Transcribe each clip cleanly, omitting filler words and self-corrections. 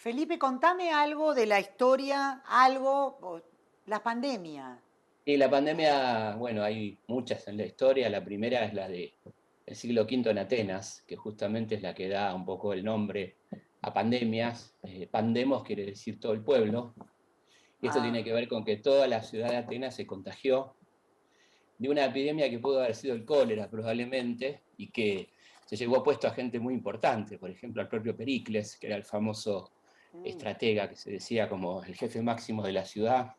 Felipe, contame algo de la historia, la pandemia. Y la pandemia, bueno, hay muchas en la historia. La primera es la de el siglo V en Atenas, que justamente es la que da un poco el nombre a pandemias. Pandemos quiere decir todo el pueblo. Y esto tiene Ah, que ver con que toda la ciudad de Atenas se contagió de una epidemia que pudo haber sido el cólera probablemente, y que se llevó puesto a gente muy importante, por ejemplo al propio Pericles, que era el famoso mm. estratega que se decía como el jefe máximo de la ciudad.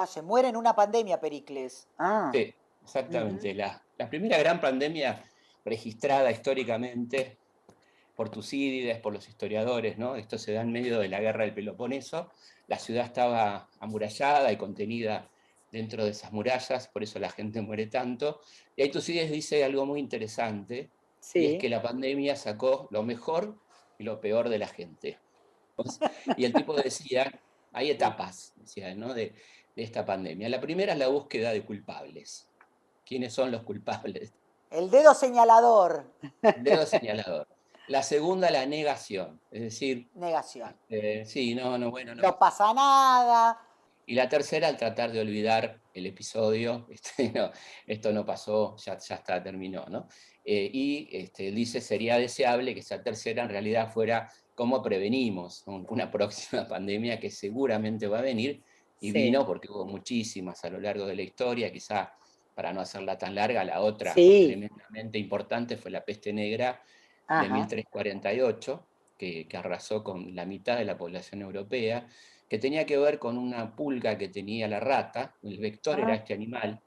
Se muere en una pandemia, Pericles. Sí, Ujú. exactamente. La primera gran pandemia registrada históricamente por Tucídides, por los historiadores, ¿no? Esto se da en medio de la guerra del Peloponeso. La ciudad estaba amurallada y contenida dentro de esas murallas, por eso la gente muere tanto. Y ahí Tucídides dice algo muy interesante, y es Sí. que la pandemia sacó lo mejor y lo peor de la gente. Y el tipo decía, hay etapas, decía, ¿no? de esta pandemia. La primera es la búsqueda de culpables. ¿Quiénes son los culpables? El dedo señalador. El dedo señalador. La segunda, la negación. Es decir, Negación. sí, no, no, bueno, no. No pasa nada. Y la tercera, al tratar de olvidar el episodio, no, esto no pasó, ya está, terminó, ¿no? Dice, sería deseable que esa tercera en realidad fuera cómo prevenimos una próxima pandemia que seguramente va a venir, y Sí. vino porque hubo muchísimas a lo largo de la historia. Quizá, para no hacerla tan larga, la otra Sí. tremendamente importante fue la peste negra de Ajá. 1348, que arrasó con la mitad de la población europea, que tenía que ver con una pulga que tenía la rata. El vector era Ah, este animal,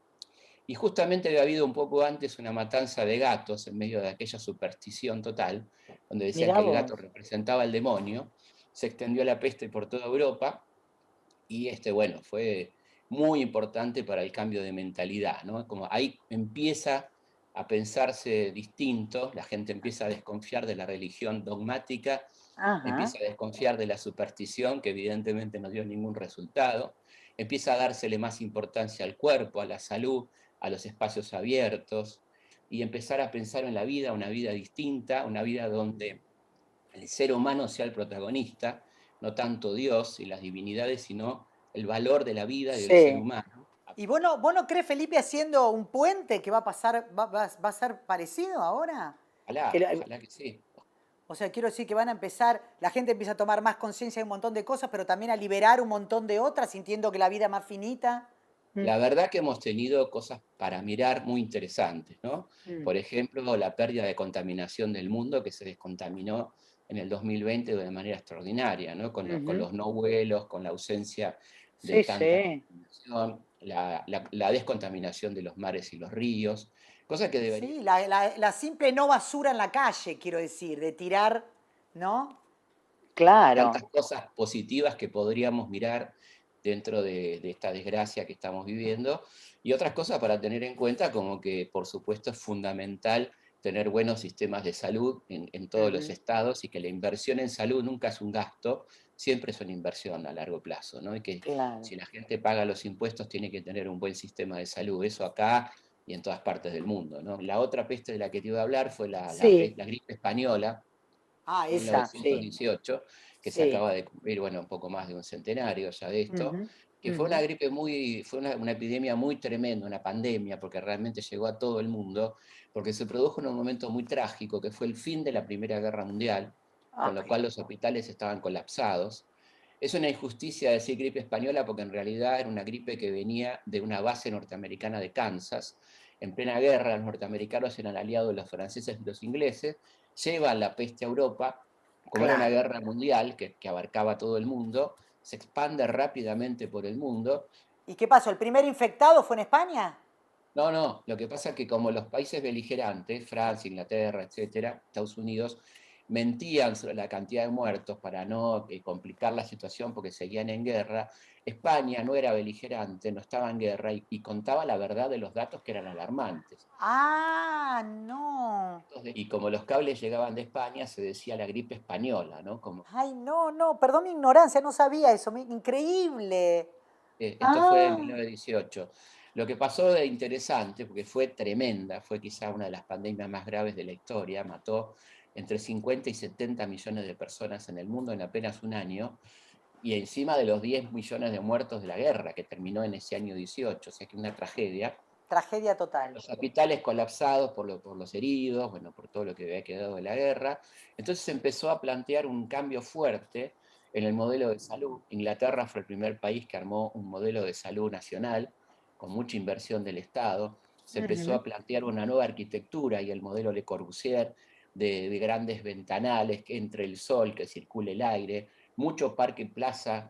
y justamente había habido un poco antes una matanza de gatos en medio de aquella superstición total, donde decían mirá que el gato vos. representaba al demonio. Se extendió la peste por toda Europa, y bueno, fue muy importante para el cambio de mentalidad, ¿no? Como ahí empieza a pensarse distinto, la gente empieza a desconfiar de la religión dogmática, Ajá. empieza a desconfiar de la superstición, que evidentemente no dio ningún resultado, empieza a dársele más importancia al cuerpo, a la salud, a los espacios abiertos, y empezar a pensar en la vida, una vida distinta, una vida donde el ser humano sea el protagonista, no tanto Dios y las divinidades, sino el valor de la vida y del ser Sí. humano. ¿Y vos no crees, Felipe, haciendo un puente que va a pasar, va a ser parecido ahora? Que Ojalá, la- ojalá que sí. O sea, quiero decir que van a empezar, la gente empieza a tomar más conciencia de un montón de cosas, pero también a liberar un montón de otras, sintiendo que la vida es más finita. Mm, La verdad que hemos tenido cosas para mirar muy interesantes, ¿no? mm. Por ejemplo, la pérdida de contaminación del mundo, que se descontaminó en el 2020 de manera extraordinaria, ¿no? Con Ujú. los no vuelos, con la ausencia de Sí, tanta sí. contaminación, la descontaminación de los mares y los ríos, cosa que debería. Sí, la simple no basura en la calle, quiero decir, de tirar, ¿no? Tantas Claro. cosas positivas que podríamos mirar dentro de esta desgracia que estamos viviendo, y otras cosas para tener en cuenta, como que por supuesto es fundamental tener buenos sistemas de salud en todos los Ujú. estados, y que la inversión en salud nunca es un gasto, siempre es una inversión a largo plazo, ¿no? Y que Claro. si la gente paga los impuestos, tiene que tener un buen sistema de salud, eso acá y en todas partes del mundo, ¿no? La otra peste de la que te iba a hablar fue Sí. la gripe española, Esa, sí. 1918, que se Sí. acaba de cumplir, bueno, un poco más de un centenario ya de esto, Ujú, que fue una ujú. gripe fue una epidemia muy tremenda, una pandemia, porque realmente llegó a todo el mundo, porque se produjo en un momento muy trágico, que fue el fin de la Primera Guerra Mundial, con lo Ay, cual los hospitales estaban colapsados. Es una injusticia decir gripe española, porque en realidad era una gripe que venía de una base norteamericana de Kansas. En plena guerra, los norteamericanos eran aliados de los franceses y los ingleses, llevan la peste a Europa. Como era una claro. guerra mundial que abarcaba todo el mundo, se expande rápidamente por el mundo. ¿Y qué pasó? ¿El primer infectado fue en España? No, no, lo que pasa es que como los países beligerantes, Francia, Inglaterra, etcétera, Estados Unidos, mentían sobre la cantidad de muertos para no complicar la situación porque seguían en guerra, España no era beligerante, no estaba en guerra, y contaba la verdad de los datos que eran alarmantes. No. Y como los cables llegaban de España, se decía la gripe española, ¿no? Como, Ay, no, no, perdón mi ignorancia, no sabía eso. Increíble. esto fue en Ah, 1918. Lo que pasó de interesante, porque fue tremenda, fue quizá una de las pandemias más graves de la historia, mató entre 50 y 70 millones de personas en el mundo en apenas un año, y encima de los 10 millones de muertos de la guerra, que terminó en ese año 18, o sea que una tragedia. Tragedia total. Los hospitales colapsados por los heridos, bueno, por todo lo que había quedado de la guerra. Entonces se empezó a plantear un cambio fuerte en el modelo de salud. Inglaterra fue el primer país que armó un modelo de salud nacional, con mucha inversión del Estado. Se empezó a plantear una nueva arquitectura y el modelo Le Corbusier de grandes ventanales, que entre el sol, que circule el aire, mucho parque y plaza,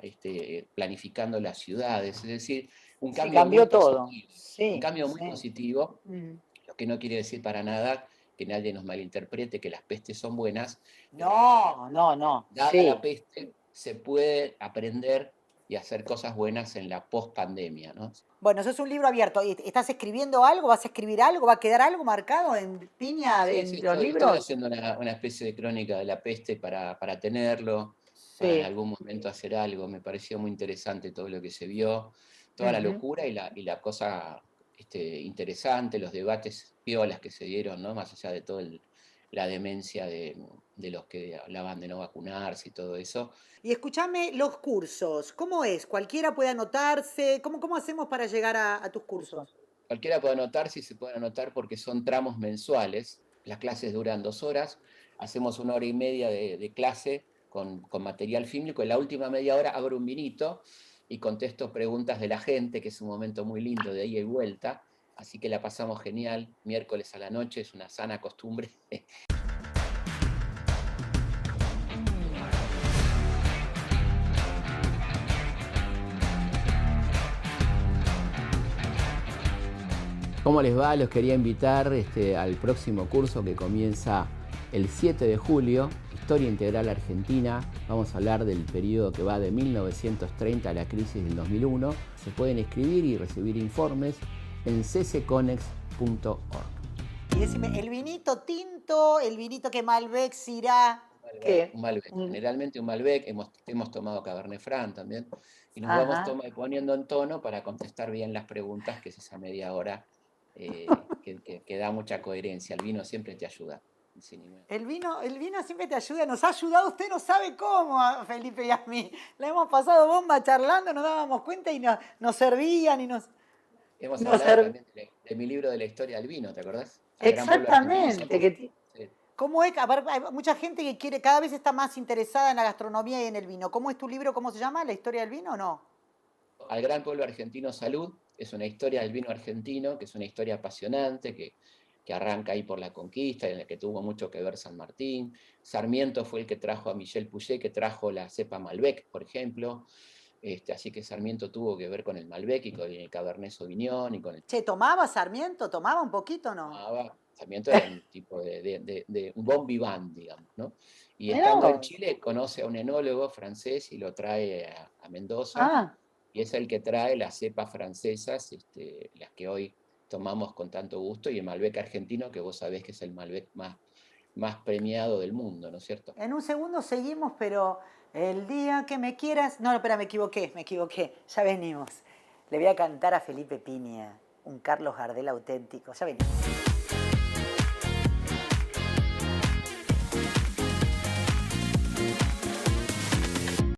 planificando las ciudades, es decir, un Sí, cambio muy cambió todo. positivo. Un Sí, cambio muy sí. positivo, Mm. lo que no quiere decir para nada que nadie nos malinterprete que las pestes son buenas, pero No, no, no. dada la Sí. peste se puede aprender y hacer cosas buenas en la post-pandemia, ¿no? Bueno, eso es un libro abierto. ¿Estás escribiendo algo? ¿Vas a escribir algo? ¿Va a quedar algo marcado en piña Sí, sí, en los estoy libros? haciendo una especie de crónica de la peste para tenerlo, para en Sí. algún momento hacer algo. Me pareció muy interesante todo lo que se vio, toda la Ujú. locura y la cosa interesante, los debates piolas que se dieron, ¿no? Más allá de toda la demencia de los que hablaban de no vacunarse y todo eso. Y escúchame, los cursos, ¿cómo es? ¿Cualquiera puede anotarse? ¿Cómo hacemos para llegar a tus cursos? Cualquiera puede anotar, si se puede anotar, porque son tramos mensuales. Las clases duran 2 horas, hacemos 1 hora y media de clase con material fílmico. En la última media hora abro un vinito y contesto preguntas de la gente, que es un momento muy lindo de ida y vuelta. Así que la pasamos genial. Miércoles a la noche es una sana costumbre. ¿Cómo les va? Los quería invitar al próximo curso que comienza el 7 de julio, Historia Integral Argentina. Vamos a hablar del periodo que va de 1930 a la crisis del 2001. Se pueden inscribir y recibir informes en ccconex.org. Y decime, el vinito tinto, el vinito que Malbec, Syrah, ¿qué? Un Malbec. Generalmente un Malbec, hemos tomado Cabernet Franc también, y nos vamos Ajá. poniendo en tono para contestar bien las preguntas, que es esa media hora que da mucha coherencia. El vino siempre te ayuda. El vino siempre te ayuda, nos ha ayudado, usted no sabe cómo, a Felipe y a mí. La hemos pasado bomba charlando, nos dábamos cuenta y nos servían y Hemos nos hablado servían. también de mi libro de la historia del vino, ¿te acordás? Al gran pueblo argentino. Exactamente. Sí. ¿Cómo es? A ver, hay mucha gente que quiere, cada vez está más interesada en la gastronomía y en el vino. ¿Cómo es tu libro? ¿Cómo se llama? ¿La historia del vino o no? Al gran pueblo argentino, salud. Es una historia del vino argentino, que es una historia apasionante, que arranca ahí por la conquista, en la que tuvo mucho que ver San Martín. Sarmiento fue el que trajo a Michel Pouget, que trajo la cepa Malbec, por ejemplo. Así que Sarmiento tuvo que ver con el Malbec y con el Cabernet Sauvignon y con el Che, ¿tomaba Sarmiento? ¿Tomaba un poquito o no? Sarmiento era un tipo de un bon vivant, digamos, ¿no? Y Mirá estando en vos. Chile conoce a un enólogo francés y lo trae a Mendoza, Ah, y es el que trae las cepas francesas, las que hoy tomamos con tanto gusto, y el Malbec argentino, que vos sabés que es el Malbec más premiado del mundo, ¿no es cierto? en un segundo seguimos, pero el día que me quieras... No, espera, me equivoqué. Ya venimos. Le voy a cantar a Felipe Piña, un Carlos Gardel auténtico. Ya venimos.